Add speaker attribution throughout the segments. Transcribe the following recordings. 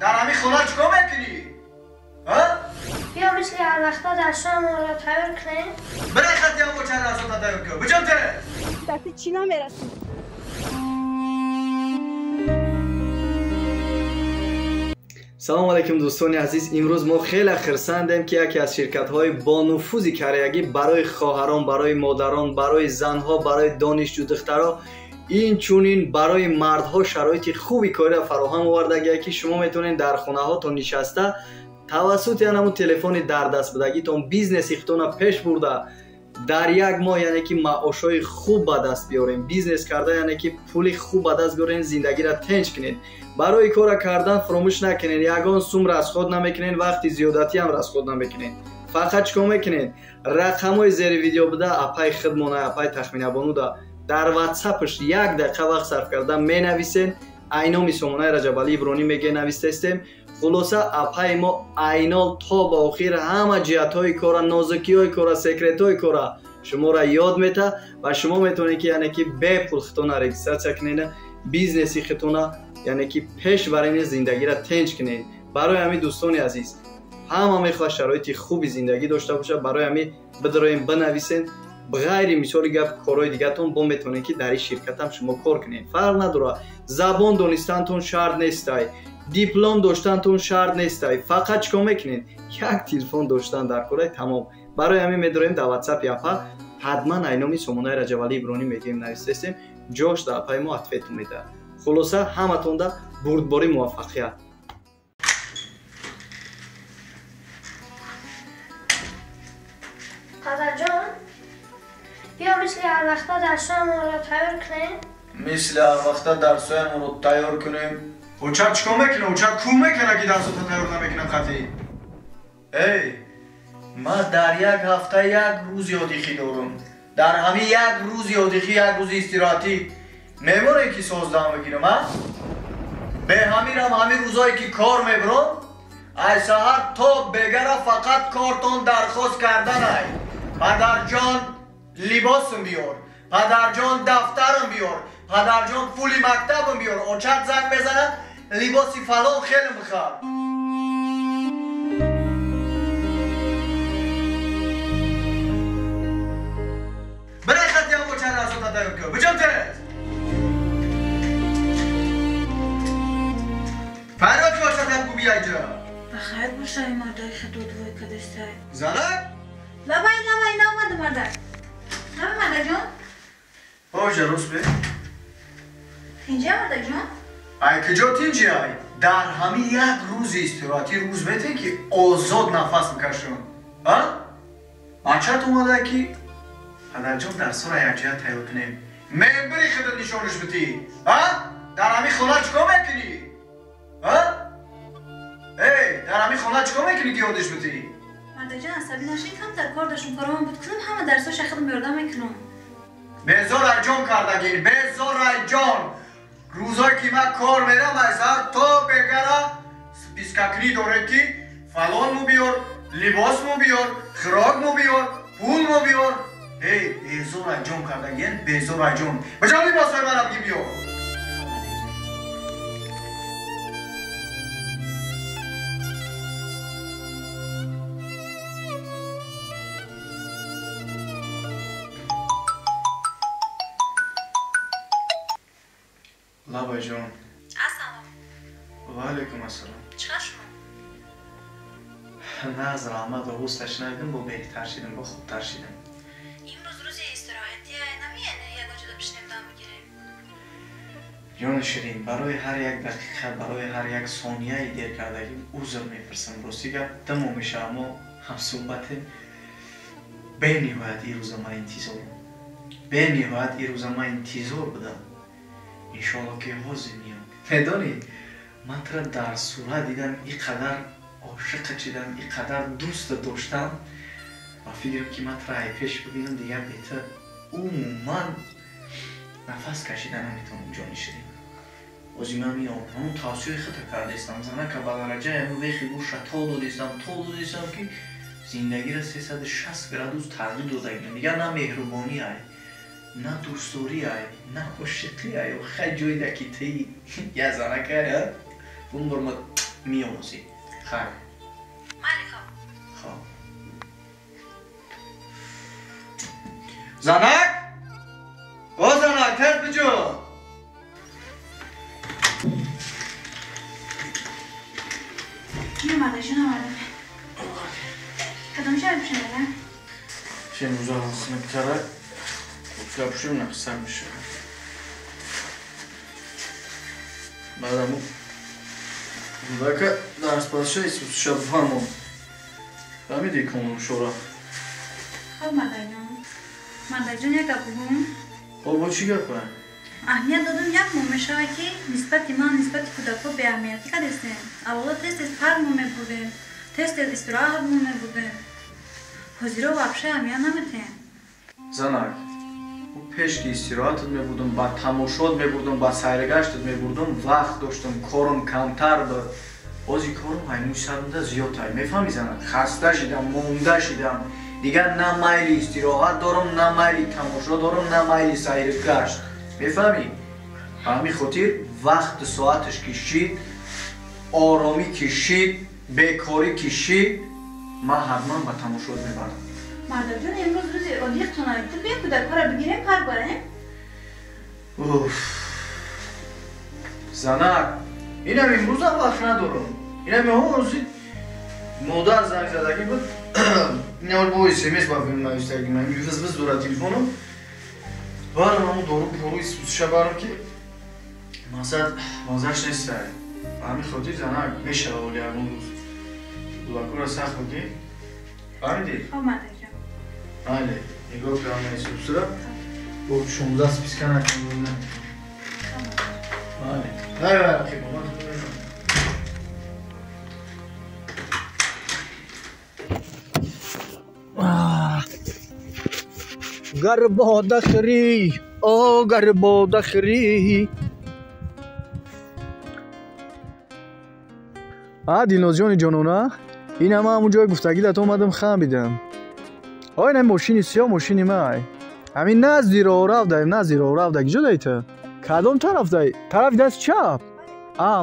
Speaker 1: در همین خونه چیکار میکنی؟ ها؟
Speaker 2: بیا مثل هر وقتا درسام رو تیار کنیم.
Speaker 1: برای خطی هم با چند درسام تیار کن. بجام ته؟
Speaker 3: دست چینا میرسیم.
Speaker 4: سلام علیکم دوستان عزیز. امروز ما خیلی خرسندیم که یکی از شرکت‌های با نفوذ کرایگی برای خواهران، برای مادران، برای زنها، برای دانشجو دخترها، این چونین برای مردها شرایط خوبی کاری فراهم آورده که شما میتونین در خونه هاتون نشسته توسط همون تلفن در دست بدگیتون بیزنس اختون پیش برده در یک ماه یعنی که معاشای خوب به دست بیارین. بیزنس کرده یعنی که پول خوب به دست بیارین، زندگی را تنج کنین. برای کار کردن فراموش نکنین، یگان سوم را از خود نمیکنین، وقتی زیادتی هم را از خود نمیکنین. فقط چیکار میکنین؟ رقمای زیر ویدیو بده اپای خدمانه، اپای تخمین بانوده در واتساپش 1 دقیقه وقت صرف کردن می نویسین. اینامی سومونای رجب علی ابرانی میگه نوشته استیم. خلاصه اپای ما اینال تا با آخر همه جهت های کار، نازکی های کار، سیکرت های کار شما را یاد میته و شما میتونید که یعنی که به پول خودتون رجیستر کنین، بیزنسی خودتون یعنی که پیش برین زندگی را تنج کنین. برای همین دوستان عزیز همه میخواد شرایط خوبی زندگی داشته باشه، برای همین بدرایم بنویسین. بغیر مثال گپ کارهای دیگه‌تون با میتونید که در این شرکت هم شما کار کنین. فرق نداره زبان دانستنتون شرط نیستای، دیپلم داشتنتون شرط نیستای، فقط چیکار میکنین؟ یک تلفن داشتن در کارای تمام. برای همین میداریم در واتساپ اپا حتما اینامی سومونای رجب علی ابرانی میگیم نوشتیم، جاش در اپای ما اطفیتون میده. خلاصه همتون در بردباری موفقیت.
Speaker 2: پدر جان بیا مثل هر وقتا درسام رو تیار کنیم.
Speaker 1: مثل هر وقتا درسام رو تیار کنیم. اوچه چیکار میکنه؟ اوچه کو میکنه که درس رو تیار نمیکنه خطی؟ ای ما در یک هفته یک روز یادگیری دارم. در همین یک روز یادگیری، یک روز استراحتی میمونه که سازدهم بگیرم. به همین روزایی که کار میبرم از سحر تا بگره فقط کارتون درخواست کردن ای. پدر جان لباسم بیار، پدر جان دفترم بیار، پدر جان پول مکتبم بیار. اوچت زنگ بزنه لباسی فلان خیلی بخواد. برای خطی هم با چند درسات تیار کن. بجام ته؟ فرات باشد هم گو بیا اینجا.
Speaker 5: بخیر باشه این مرده خدود وی کدسته
Speaker 1: زنک؟
Speaker 5: لبای نامده مرده. نمی مرده جان؟
Speaker 1: باشه روز به
Speaker 5: اینجا مرده جان؟
Speaker 1: ای کجا تینجی ای؟ در همین یک روز استراحتی روز بهتین که آزاد نفس میکشم. ها؟ بچت اومده که پدر جان درس را یک جهت تیار کنیم. ممبری خودت نشانش بدی. ها؟ در همین خونه چیکار میکنی؟ ها؟ ای در همین خونه چیکار میکنی که یادش بدی؟
Speaker 5: مرده جان عصبی نشین، کم در کار داشتم کارام بود کنم، همه درساش خودم یادم میکنم.
Speaker 1: بزار ایجان کردگی، بزار ایجان. روزایی که من کار میرم از هر تا بگره بیسککنی داره که فلان مو بیار، لباس مو بیار، خراک مو بیار، پول مو بیار. ای بزار ایجان کردگی، بزار ایجان. بجا لباس های من هم بیار. لابای جان.
Speaker 5: السلام.
Speaker 1: و علیکم السلام.
Speaker 5: چقدر شما؟
Speaker 1: نه از رحمت و حسنش نگم با بهتر شدم، با خوبتر شدم.
Speaker 5: امروز روز استراحتی نمیانه یک جدا بشنیم دام بگیریم.
Speaker 1: جان شیرین برای هر یک دقیقه، برای هر یک ثانیه دیر کردگی عذر میپرسم. راستی گپ تمام میشه اما هم صحبت به نهایت این روز ما انتظارم. به نهایت این روز ما انتظار بودم. انشاءالله که حاضر میام. میدانی من ترا در صورت دیدم اینقدر عاشق شدم، اینقدر دوست داشتم و فکرم که من ترا پیش ببینم دیگه بهتر عموما نفس کشیدن نمیتونم جانی شدیم. بازی من میام اون توصیه خطر کرده استم زنه که با درجه امو ویخی گوش را تا دادیستم که زندگی را 360 گرادوس تغییر دادگیم. دیگه نه مهربانی های، نه دوستوری های، نه خوشقی های و خیلی جای دکیتی یه زنه که اون برمت می‌آموزی. خیر.
Speaker 5: مالی خواب.
Speaker 1: خب. زنک؟ او زنک ترس بجو.
Speaker 5: نمارده شو نمارده. کدوم شب بشه نه؟
Speaker 1: Şimdi uzaklaşmak kadar yapışım ne kısalmış. Madem bu dakika ders başı ismi şabı var mı? Ben mi diye konum şora?
Speaker 5: خواب مادر جان. مادر جان یک بگم.
Speaker 1: O bu çiğ yapma.
Speaker 5: اهمیت دادم یک مومشه که نسبت من نسبت کودک‌ها به اهمیتی که دستیم. اولا تست پر مومه بودیم. تست استراحت مومه بودیم. حضیرا وابشه اهمیت نمیتیم.
Speaker 1: Zanak. Bu peşki istirahatı mı budum, ba tamoşod mı budum, ba sayregaştı mı budum, vaqt doştum, korum kamtardı. Ozi korum hay müsabında ziyotay. Mefhami zanak. Xasta şidam, munda şidam. Digan na mayli istirahat dorum, na mayli tamoşod dorum, na mayli sayregaşt. Mefhami? Hami xotir vaqt saatش kişid, آرامی کشید، بیکاری کشید، ما حتما با تماشا میبرم.
Speaker 5: مادر جان امروز روز عالیتونه. تو بیا کودک‌ها رو بگیریم پر بریم.
Speaker 1: اوف. زنک. اینم امروز هم وقت ندارم. اینم اون روزی مادر زنگ زدگی بود. اینم با اسمس با فیلم نوشتگی من میفرست دور تلفنم. برام اون دورو پرو اسمش برام که مثلا مازش نیست. همین خاطر زنک میشه اولی اون روز. دو را سخت بگی. فهمیدی؟
Speaker 5: خواب مادر جان.
Speaker 1: بله. نگاه کنم اسمش را. با 16 پیس کنه کنم. بله. نه بله خیلی مامان.
Speaker 4: گربا دخری او گربا دخری دیناز جانونا این همون جای گفتگی دت اومدم خمیدم این ماشینی سیاه ماشینی مای همین نزدی رو رفتم نزدی رو رفتم کجا دیتا کدوم طرف دی طرف دست چپ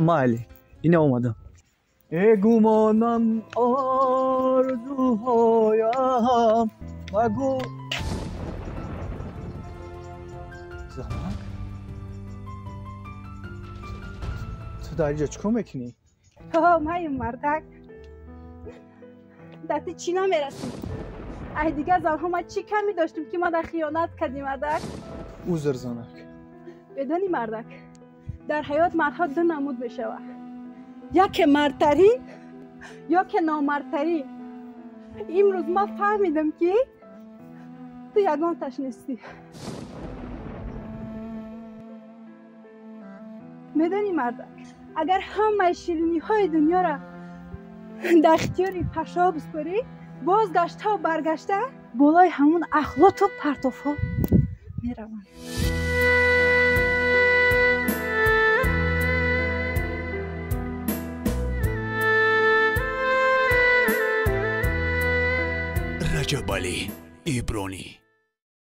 Speaker 4: مالی این اومدم گمانم آرزوهایم مگو زمان تو در اینجا چکار میکنی؟
Speaker 3: مای مردک دستی چینا میرسیم ای دیگه زنها ما چی کمی داشتیم که ما در خیانت کردیم مردک
Speaker 4: اوزر زنک
Speaker 3: بدانی مردک در حیات مردها دو نمود بشوه یا که مردتری یا که نامردتری امروز ما فهمیدم که تو یگان تش نیستی میدانی مردک اگر همه شیرینی های دنیا را در اختیار پشا بسپاری بازگشته و برگشته بالای همون اخلاط و پرتوف ها میروند
Speaker 6: رجب علی ایبرانی